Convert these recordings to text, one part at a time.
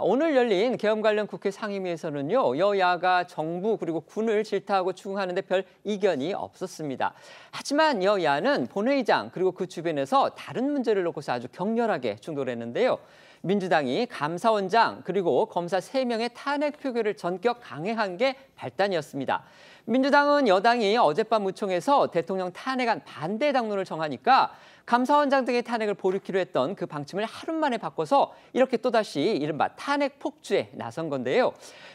오늘 열린 계엄 관련 국회 상임위에서는요, 여야가 정부 그리고 군을 질타하고 추궁하는데 별 이견이 없었습니다. 하지만 여야는 본회의장 그리고 그 주변에서 다른 문제를 놓고서 아주 격렬하게 충돌했는데요. 민주당이 감사원장 그리고 검사 3명의 탄핵 표결을 전격 강행한 게 발단이었습니다. 민주당은 여당이 어젯밤 의총에서 대통령 탄핵안 반대 당론을 정하니까 감사원장 등의 탄핵을 보류키로 했던 그 방침을 하루 만에 바꿔서 이렇게 또다시 이른바 탄핵 폭주에 나선 건데요.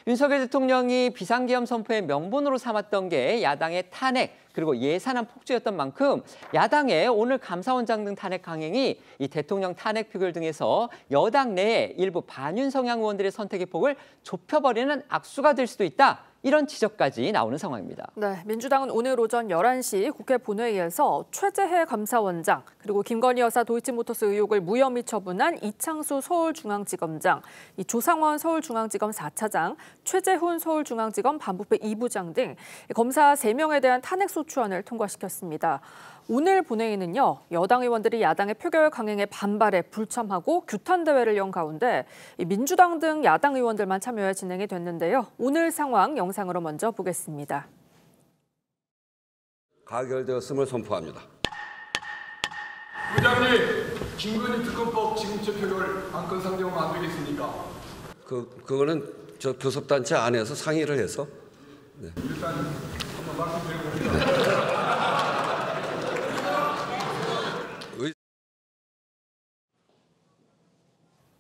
윤석열 대통령이 비상계엄 선포의 명분으로 삼았던 게 야당의 탄핵 그리고 예산안 폭주였던 만큼 야당의 오늘 감사원장 등 탄핵 강행이 이 대통령 탄핵 표결 등에서 여당 내에 일부 반윤 성향 의원들의 선택의 폭을 좁혀버리는 악수가 될 수도 있다. 이런 지적까지 나오는 상황입니다. 네, 민주당은 오늘 오전 11시 국회 본회의에서 최재해 감사원장 그리고 김건희 여사 도이치모터스 의혹을 무혐의 처분한 이창수 서울중앙지검장, 조상원 서울중앙지검 4차장, 최재훈 서울중앙지검 반부패 2부장 등 검사 3명에 대한 탄핵소추안을 통과시켰습니다. 오늘 본회의는요, 여당 의원들이 야당의 표결 강행에 반발해 불참하고 규탄 대회를 연 가운데 민주당 등 야당 의원들만 참여해 진행이 됐는데요. 오늘 상황 영상으로 먼저 보겠습니다. 가결되었음을 선포합니다. 부장님, 김건희 특검법 지금체 표결 안건 상정하면 안 되겠습니까? 그거는 저 교섭단체 안에서 상의를 해서. 네. 일단 한번 말씀드려봅니다.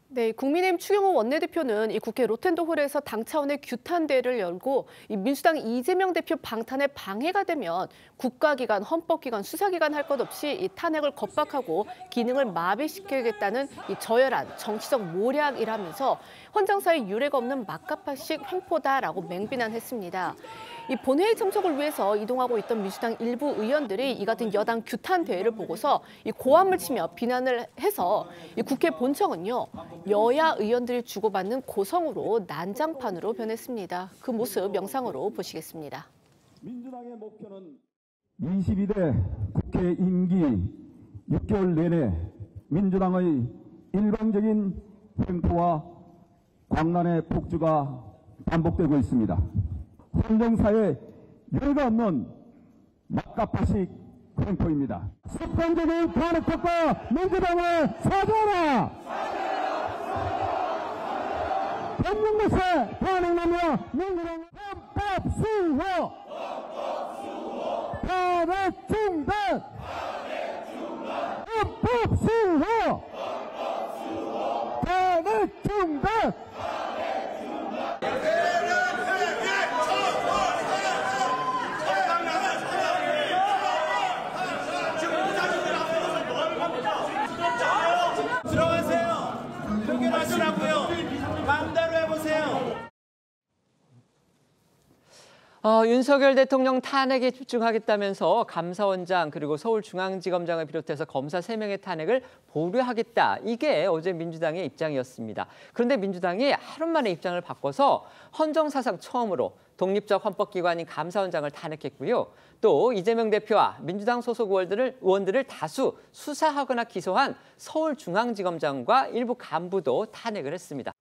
네, 국민의힘 추경호 원내대표는 이 국회 로텐도홀에서 당 차원의 규탄대회를 열고 이 민주당 이재명 대표 방탄에 방해가 되면 국가기관, 헌법기관, 수사기관 할 것 없이 이 탄핵을 겁박하고 기능을 마비시키겠다는 이 저열한 정치적 모략이라면서 헌정사에 유례가 없는 막가파식 횡포다라고 맹비난했습니다. 이 본회의 참석을 위해서 이동하고 있던 민주당 일부 의원들이 이 같은 여당 규탄 대회를 보고서 이 고함을 치며 비난을 해서 이 국회 본청은요, 여야 의원들이 주고받는 고성으로 난장판으로 변했습니다. 그 모습 영상으로 보시겠습니다. 민주당의 목표는 22대 국회 임기 6개월 내내 민주당의 일방적인 횡포와 광란의 폭주가 반복되고 있습니다. 헌정사에 유례가 없는 막가파식 횡포입니다. 습관적인 탄핵과 민주당을 사죄하라! 전국무새 탄핵하며 민주당을 헌법 수호! 탄핵 중단! 헌법 수호! 탄핵 중단! 들어가세요. 표결하시라고요. 마음대로 해보세요. 윤석열 대통령 탄핵에 집중하겠다면서 감사원장 그리고 서울중앙지검장을 비롯해서 검사 3명의 탄핵을 보류하겠다. 이게 어제 민주당의 입장이었습니다. 그런데 민주당이 하루 만에 입장을 바꿔서 헌정사상 처음으로 독립적 헌법기관인 감사원장을 탄핵했고요. 또 이재명 대표와 민주당 소속 의원들을 다수 수사하거나 기소한 서울중앙지검장과 일부 간부도 탄핵을 했습니다.